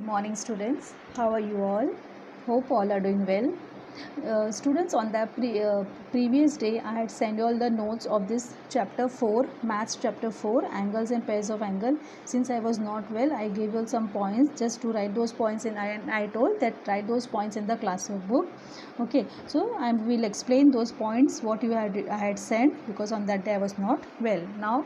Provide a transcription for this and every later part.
Morning students, how are you all? Hope all are doing well. Students, on the previous day I had sent you all the notes of this chapter 4, maths chapter 4, angles and pairs of angle. Since I was not well, I gave you all some points just to write those points in. I told that write those points in the classwork book. Okay, so I will explain those points what I had sent, because on that day I was not well. Now,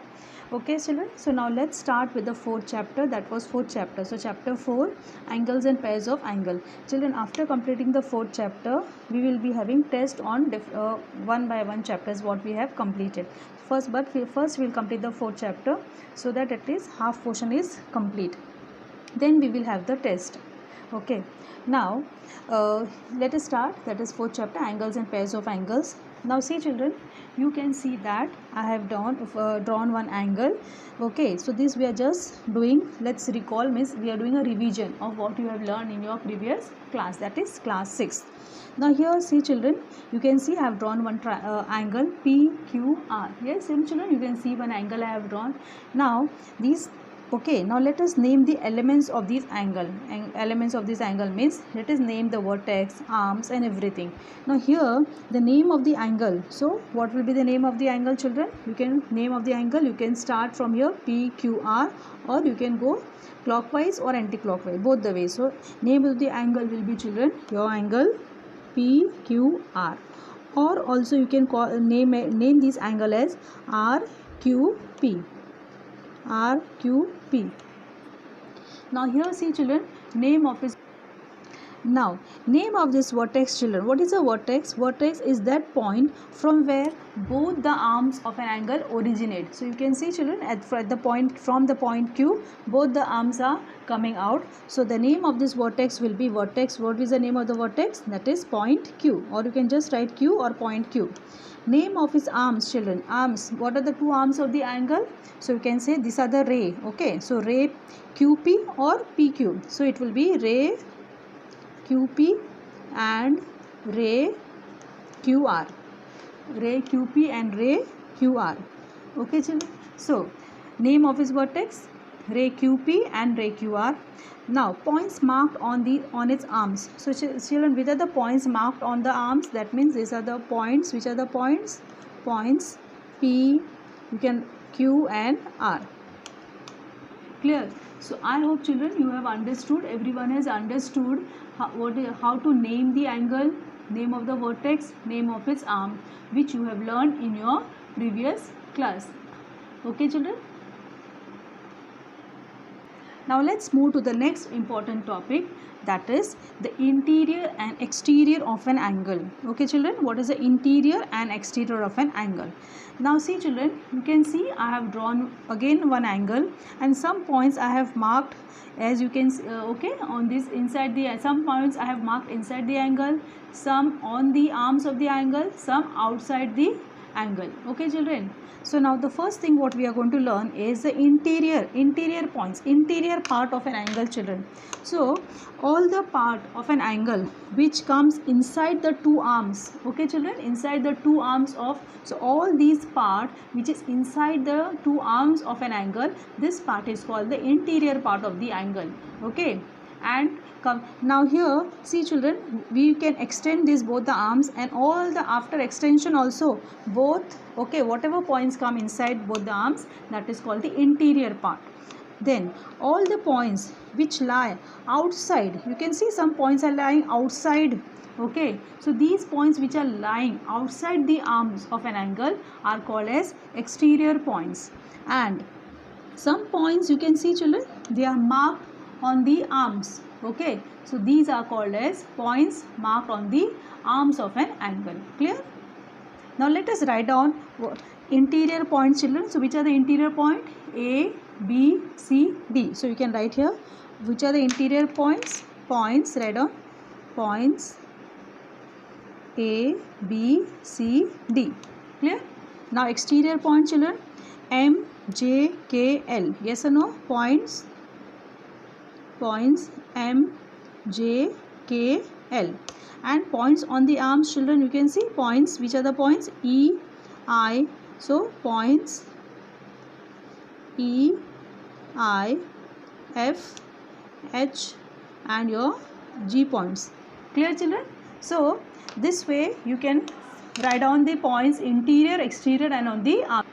okay children, so now let's start with the fourth chapter. That was fourth chapter. So chapter 4, angles and pairs of angle. Children, after completing the fourth chapter, we will be having test on one by one chapters what we have completed. First we'll complete the fourth chapter, so that at least half portion is complete. Then we will have the test. Okay, now let us start. That is fourth chapter, angles and pairs of angles. Now see children, you can see that I have drawn one angle. Okay, so this we are just doing, let's recall, means we are doing a revision of what you have learned in your previous class, that is class 6. Now here see children, you can see I have drawn one angle PQR. Yes children, you can see one angle I have drawn. Now these, okay, now let us name the elements of this angle. Elements of this angle means let us name the vertex, arms and everything. Now here the name of the angle. So what will be the name of the angle children? You can name of the angle, you can start from here PQR, or you can go clockwise or anti-clockwise, both the ways. So name of the angle will be children your angle PQR, or also you can name this angle as RQP. RQP. Now here see children, name of this. Now name of this vertex children. What is a vertex? Vertex is that point from where both the arms of an angle originate. So you can see children, at the point, from the point Q, both the arms are coming out. So the name of this vertex will be vertex. What is the name of the vertex? That is point Q, or you can just write Q or point Q. Name of his arms children. Arms, what are the two arms of the angle? So you can say these are the ray. Okay, so ray QP or PQ. So it will be ray QP and ray QR. Ray QP and ray QR. Okay children. So name of his vertex, ray QP and ray QR. Now points marked on its arms. So children, which are the points marked on the arms? That means these are the points. Which are the points? Points P, you can Q and R. Clear? So I hope children you have understood, everyone has understood how to name the angle, name of the vertex, name of its arm, which you have learned in your previous class. Okay children? Now let's move to the next important topic, that is the interior and exterior of an angle. Okay children, what is the interior and exterior of an angle? Now see children, you can see I have drawn again one angle, and some points I have marked, as you can see, okay, on this inside the, some points I have marked inside the angle, some on the arms of the angle, some outside the angle. Okay children, so now the first thing what we are going to learn is the interior points, interior part of an angle children. So all the part of an angle which comes inside the two arms, okay children, inside the two arms of, so all these part which is inside the two arms of an angle, this part is called the interior part of the angle. Okay, and now here see children, we can extend this both the arms, and all the after extension also both, okay, whatever points come inside both the arms, that is called the interior part. Then all the points which lie outside, you can see some points are lying outside. Okay, so these points which are lying outside the arms of an angle are called as exterior points. And some points you can see children, they are marked on the arms. Okay, so these are called as points marked on the arms of an angle. Clear? Now let us write down interior points children. So which are the interior point? A, B, C, D. So you can write here which are the interior points. Points, write down points A, B, C, D. Clear? Now exterior point children, M, J, K, L. Yes or no? Points M, J, K, L. And points on the arms children, you can see points, which are the points? E, I. So points E, I, F, H, and your G points. Clear, children? So this way you can write down the points interior, exterior and on the arm.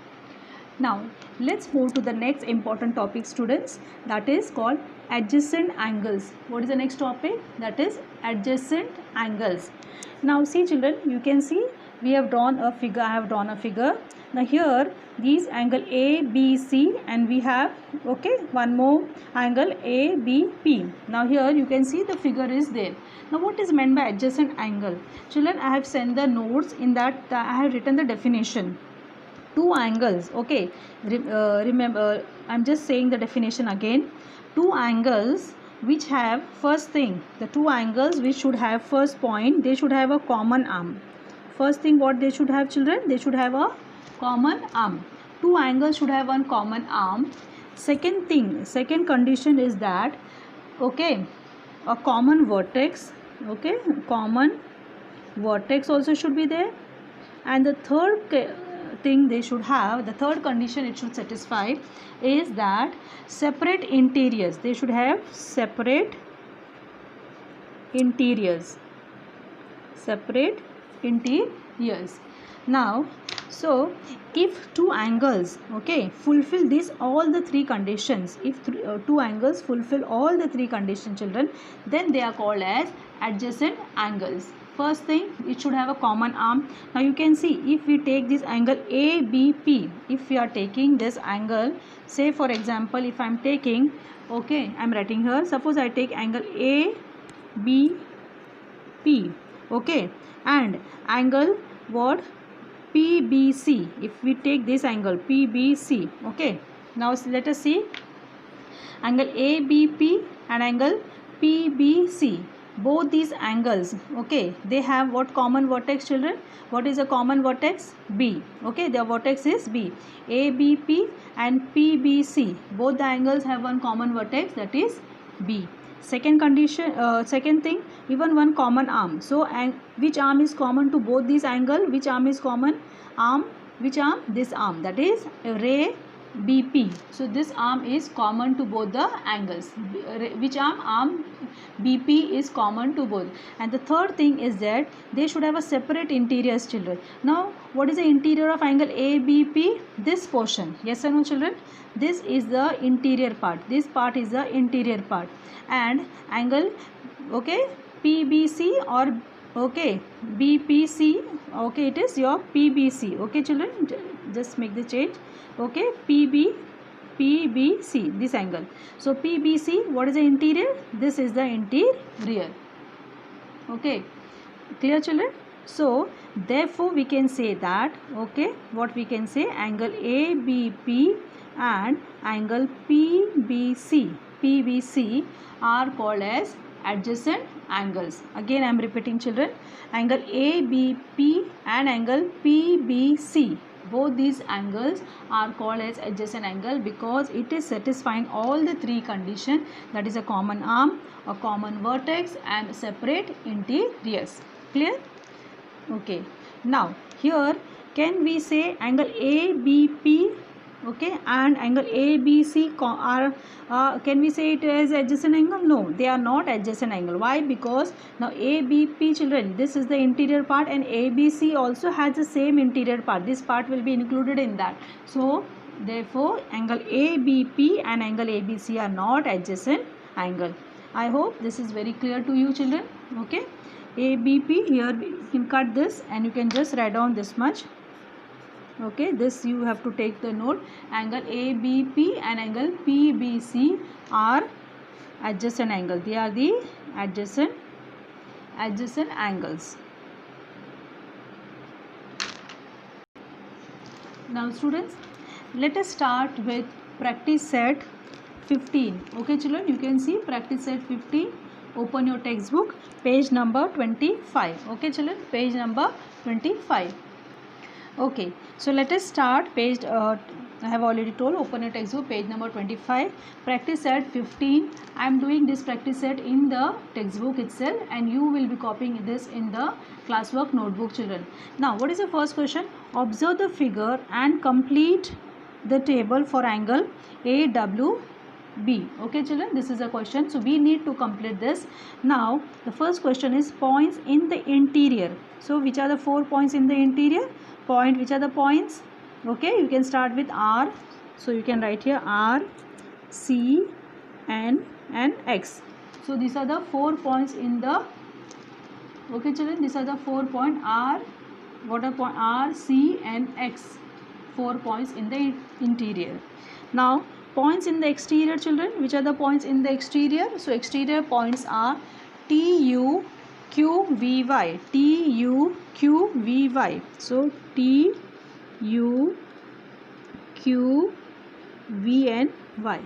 Now let's move to the next important topic, students, that is called adjacent angles. What is the next topic? That is adjacent angles. Now see children, you can see we have drawn a figure. I have drawn a figure. Now here these angle A, B, C and we have one more angle A, B, P. Now here you can see the figure is there. Now what is meant by adjacent angle? Children, I have sent the notes. In that I have written the definition. Two angles, remember, I'm just saying the definition again. Two angles which have, first thing, the two angles which should have first point, they should have a common arm. First thing, what they should have, children? They should have a common arm. Two angles should have one common arm. Second thing, second condition is that a common vertex, common vertex also should be there. And the third thing they should have, the third condition it should satisfy is that separate interiors. They should have separate interiors. Separate interiors. Now, so if two angles fulfill these all the three conditions, if two angles fulfill all the three conditions, children, then they are called as adjacent angles. First thing, it should have a common arm. Now you can see, if we take this angle ABP, if we are taking this angle, say for example, if I am taking, I am writing here, suppose I take angle ABP, and angle what? PBC. If we take this angle PBC, now let us see angle ABP and angle PBC. Both these angles, they have what common vertex, children? What is a common vertex? B. Their vertex is B. ABP and PBC, both the angles have one common vertex, that is B. Second condition, second thing, even one common arm. So which arm is common to both these angles? Which arm is common? Arm, which arm? This arm, that is ray BP. So this arm is common to both the angles. Which arm? Arm BP is common to both. And the third thing is that they should have a separate interiors, children. Now what is the interior of angle ABP? This portion. Yes or no, children? This is the interior part. This part is the interior part. And angle PBC or BPC, it is your PBC. Children, just make the change. PBC, this angle. So PBC, what is the interior? This is the interior. Clear, children? So therefore we can say that what we can say, angle ABP and angle PBC are called as adjacent angles. Again I am repeating, children, angle ABP and angle PBC, both these angles are called as adjacent angle because it is satisfying all the three conditions, that is a common arm, a common vertex and separate interiors. Clear? Now here can we say angle ABP and angle ABC are can we say it as adjacent angle? No, they are not adjacent angle. Why? Because now ABP, children, this is the interior part and ABC also has the same interior part. This part will be included in that. So therefore angle ABP and angle ABC are not adjacent angle. I hope this is very clear to you, children. ABP, here you can cut this and you can just write down this much. This you have to take the note. Angle ABP and angle PBC are adjacent angle. They are the adjacent angles. Now students, let us start with practice set 15. Children, you can see practice set 15. Open your textbook, page number 25. Children, page number 25. So let us start page, I have already told, open your textbook, page number 25, practice set 15. I am doing this practice set in the textbook itself and you will be copying this in the classwork notebook, children. Now what is the first question? Observe the figure and complete the table for angle AWB. B. Okay children, this is a question. So we need to complete this. Now the first question is points in the interior. So which are the 4 points in the interior? Which are the points? Okay, you can start with R. So you can write here R, C, N and X. So these are the 4 points in the, okay children, these are the 4 points R, what are point R, C and X. 4 points in the interior. Now points in the exterior children, which are the points in the exterior? So exterior points are T, U, Q, V, Y. T, U, Q, V, Y. So T, U, Q, V and Y.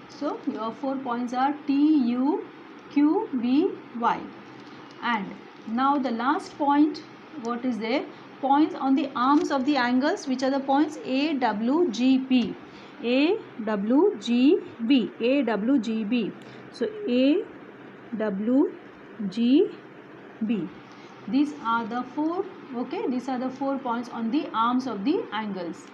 So your 4 points are T, U, Q, V, Y. And now the last point, what is there? Points on the arms of the angles, which are the points A, W, G, B. A, W, G, B. A, W, G, B. So A, W, G, B. These are the 4, okay, these are the 4 points on the arms of the angles.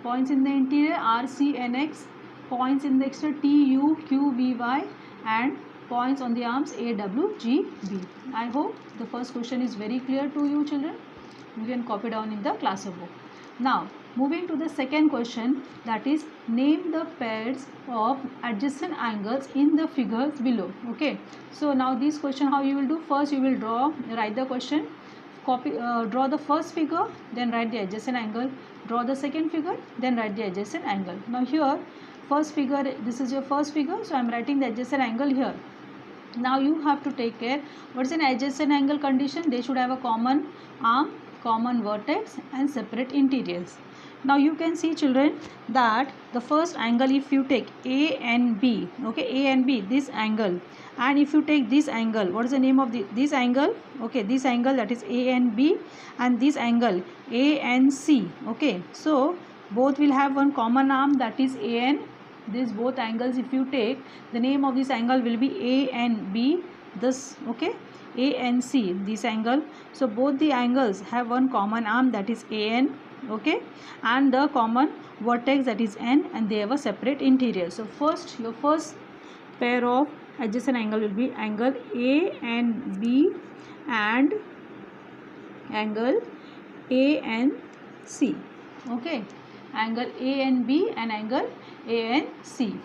Points in the interior R, C and X. Points in the exterior T, U, Q, V, Y. And points on the arms A, W, G, B. I hope the first question is very clear to you children. You can copy down in the class book. Now moving to the second question, that is name the pairs of adjacent angles in the figures below. Okay, so now this question how you will do? First you will write the question, draw the first figure, then write the adjacent angle, draw the second figure, then write the adjacent angle. Now here first figure, this is your first figure, so I am writing the adjacent angle here. Now you have to take care, what is an adjacent angle condition? They should have a common arm, common vertex and separate interiors. Now you can see children that the first angle, if you take A and B, okay, A and B, this angle, and if you take this angle, what is the name of this angle? Okay, this angle, that is A and B, and this angle A and C. Okay, so both will have one common arm, that is A and these both angles, if you take, the name of this angle will be A and B, this, okay, A and C, this angle. So both the angles have one common arm, that is AN, okay, and the common vertex, that is N, and they have a separate interior. So first, your first pair of adjacent angle will be angle A and B and angle A and C. Okay, angle A and B and angle A and C.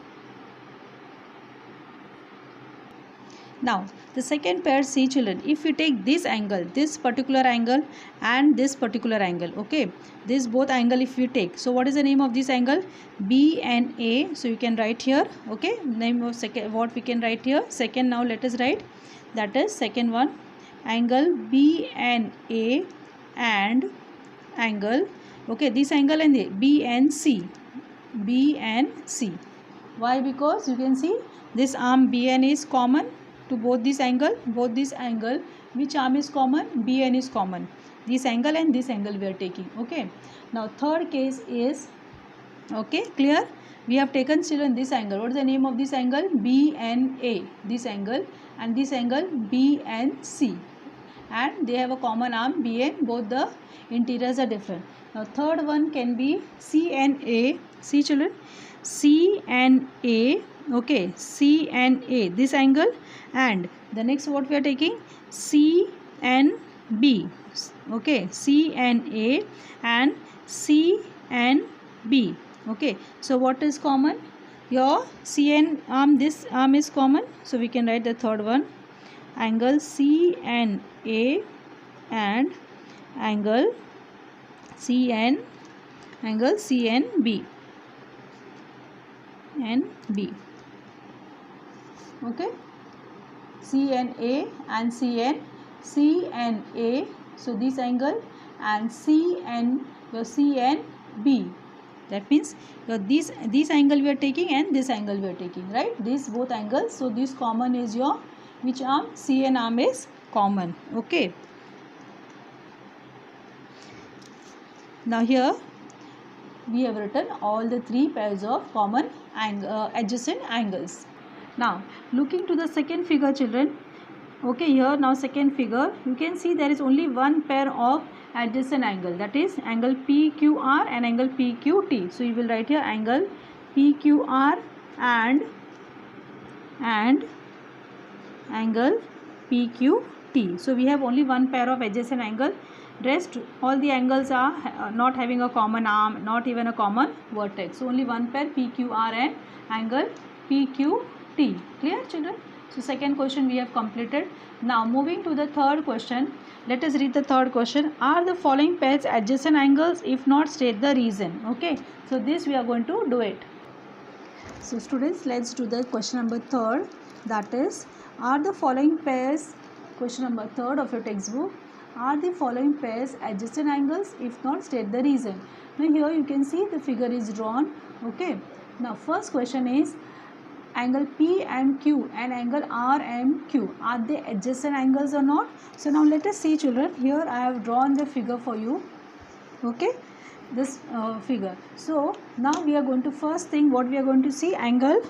Now the second pair, see children, if you take this angle, this particular angle and this particular angle, okay, this both angle if you take, so what is the name of this angle? B and A. So you can write here, okay, name of second, what we can write here, second. Now let us write, that is second one, angle B and A and angle, okay, this angle and A, B and C, B and C. Why? Because you can see this arm BN is common to both this angle, which arm is common? BN is common. This angle and this angle we are taking. Okay. Now third case is, okay, clear? We have taken children this angle. What is the name of this angle? B and A. This angle and this angle B and C. And they have a common arm BN. Both the interiors are different. Now third one can be C and A. See children, C and A. Okay, C and A, this angle, and the next what we are taking, C and B. Okay, C and A and C and B. Okay, so what is common? Your C and arm, this arm is common, so we can write the third one, angle C and A and angle C and B and B. Okay, C and A and C and A, so this angle, and C and B, that means your this angle we are taking and this angle we are taking, right, these both angles. So this common is your which arm? C and arm is common. Okay, now here we have written all the three pairs of common adjacent angles. Now looking to the second figure children, okay, here now second figure, you can see there is only one pair of adjacent angle, that is angle PQR and angle PQT. So you will write here angle PQR and angle PQT. So we have only one pair of adjacent angle. Rest all the angles are not having a common arm, not even a common vertex. So only one pair, PQR and angle PQT. Clear, children? So second question we have completed. Now moving to the third question. Let us read the third question. Are the following pairs adjacent angles? If not, state the reason. Okay. So this we are going to do it. So students, let's do the question number third. That is, are the following pairs, question number third of your textbook, are the following pairs adjacent angles? If not, state the reason. Now here you can see the figure is drawn. Okay. Now first question is, angle PMQ and angle RMQ, are they adjacent angles or not? So now let us see, children. Here I have drawn the figure for you. Okay, this figure. So now we are going to, first thing what we are going to see, angle,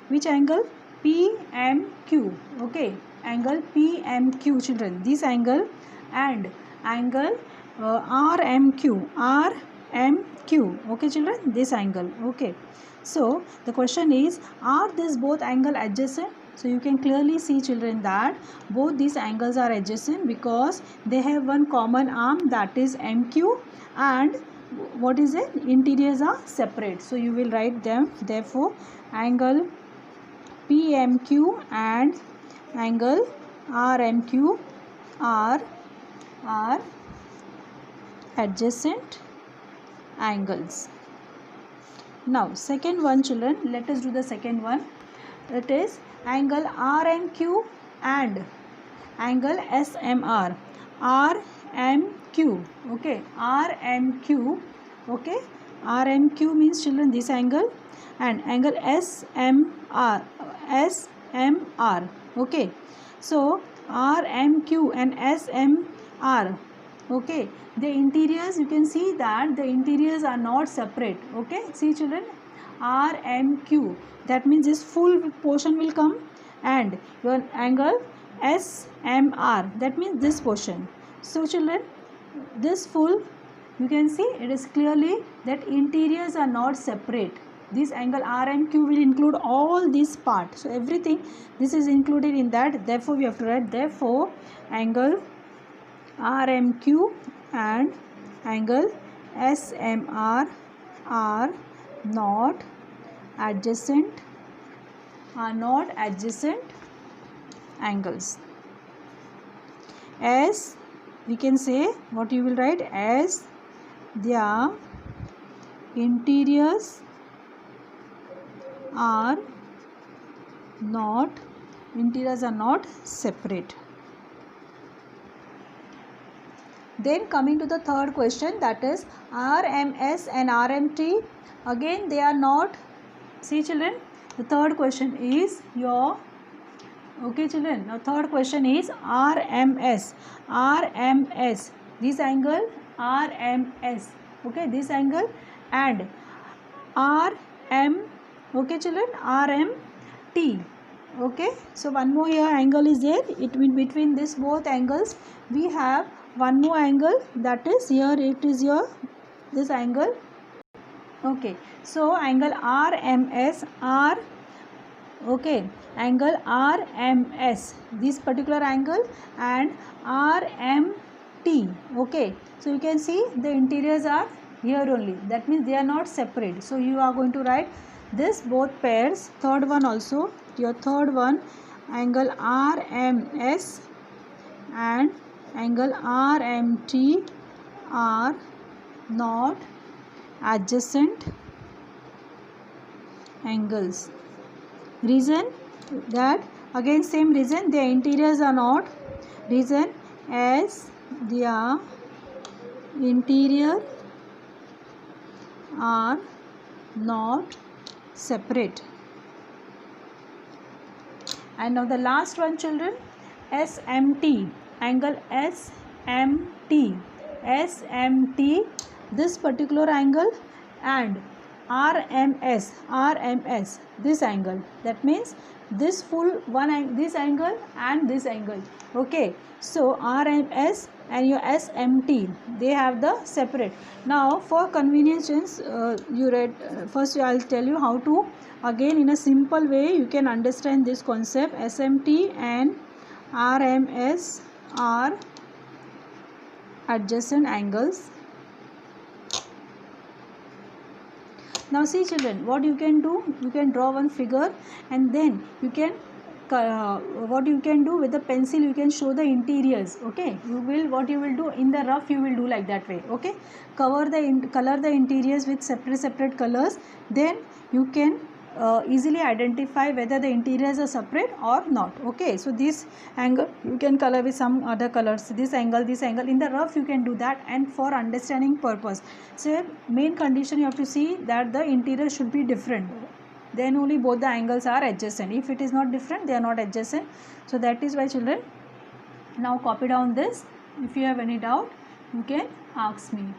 which angle? PMQ. Okay, angle PMQ, children, this angle, and angle RMQ. Okay, children, this angle. Okay, so the question is, are these both angle adjacent? So you can clearly see, children, that both these angles are adjacent because they have one common arm, that is MQ, and what is it? Interiors are separate. So you will write them. Therefore, angle PMQ and angle RMQ are adjacent angles. Now second one, children, let us do the second one. It is angle RMQ and angle SMR. RMQ. Okay, RMQ. Okay, RMQ means, children, this angle, and angle SMR. Okay, so RMQ and SMR. Okay, the interiors, you can see that the interiors are not separate. Okay, see, children, RMQ, that means this full portion will come, and your angle SMR, that means this portion. So children, this full, you can see it is clearly that interiors are not separate. This angle RMQ will include all this part. So everything this is included in that. Therefore we have to write, therefore angle RMQ and angle SMR are not adjacent angles. As we can say, what you will write, as their interiors are not separate. Then coming to the third question, that is RMS and RMT. Again they are not. See, children, the third question is your, okay, children, now third question is RMS. This angle RMS. Okay, this angle, and okay, children, RMT. Okay, so one more here angle is there. It will between this both angles we have one more angle, that is here, it is your this angle. Okay, so angle RMS okay, angle RMS, this particular angle, and RMT. Okay, so you can see the interiors are here only, that means they are not separate. So you are going to write this both pairs. Third one also, your third one, angle RMS and angle RMT are not adjacent angles. Reason, that again same reason, their interiors are not. Reason, as their interior are not separate. And now the last one, children, SMT, angle SMT, this particular angle, and RMS, this angle, that means this full one, this angle and this angle. Okay, so RMS and your SMT, they have the separate. Now for convenience, you read first, I'll tell you how to again in a simple way you can understand this concept. SMT and RMS are adjacent angles. Now see children, what you can do, you can draw one figure and then you can what you can do with the pencil, you can show the interiors. Okay, what you will do in the rough, you will do like that way. Okay, color the interiors with separate colors, then you can easily identify whether the interiors are separate or not. Okay, so this angle you can color with some other colors, this angle in the rough you can do that. And for understanding purpose, so main condition you have to see that the interior should be different, then only both the angles are adjacent. If it is not different, they are not adjacent. So that is why children, now copy down this. If you have any doubt, you can ask me.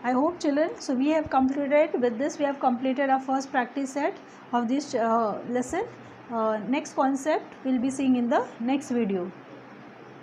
I hope children, so we have completed with this, we have completed our first practice set of this lesson. Next concept we will be seeing in the next video.